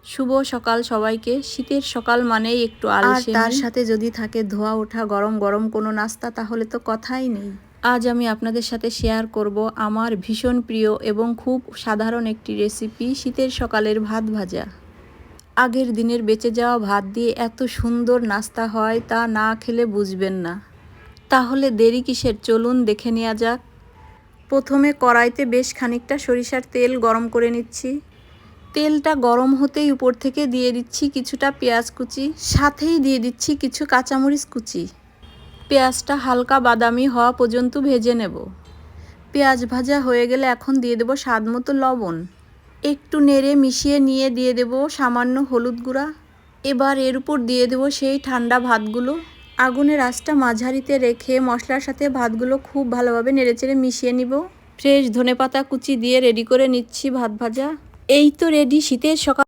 শুভ সকাল সবাইকে। শীতের সকাল মানেই একটু আলসেমি, আর তার সাথে যদি থাকে ধোয়া ওঠা গরম গরম কোনো নাস্তা, তাহলে তো কথাই নেই। আজ আমি আপনাদের সাথে শেয়ার করব আমার ভীষণ প্রিয় এবং খুব সাধারণ একটি রেসিপি, শীতের সকালের ভাত ভাজা। আগের দিনের বেঁচে যাওয়া ভাত দিয়ে এত সুন্দর নাস্তা হয় তা না খেলে বুঝবেন না। তাহলে দেরি কিসের, চলুন দেখে নেওয়া যাক। প্রথমে কড়াইতে বেশ খানিকটা সরিষার তেল গরম করে নিচ্ছি। তেলটা গরম হতেই উপর থেকে দিয়ে দিচ্ছি কিছুটা পেঁয়াজ কুচি, সাথেই দিয়ে দিচ্ছি কিছু কাঁচামরিচ কুচি। পেঁয়াজটা হালকা বাদামি হওয়া পর্যন্ত ভেজে নেব। পেঁয়াজ ভাজা হয়ে গেলে এখন দিয়ে দেব স্বাদ মতো লবণ। একটু নেড়ে মিশিয়ে নিয়ে দিয়ে দেব সামান্য হলুদ গুঁড়া। এবার এর উপর দিয়ে দেব সেই ঠান্ডা ভাতগুলো। আগুনের আঁচটা মাঝারিতে রেখে মশলার সাথে ভাতগুলো খুব ভালোভাবে নেড়েচেড়ে মিশিয়ে নিব। ফ্রেশ ধনেপাতা কুচি দিয়ে রেডি করে নিচ্ছি ভাত ভাজা। এই তো রেডি শীতের সকাল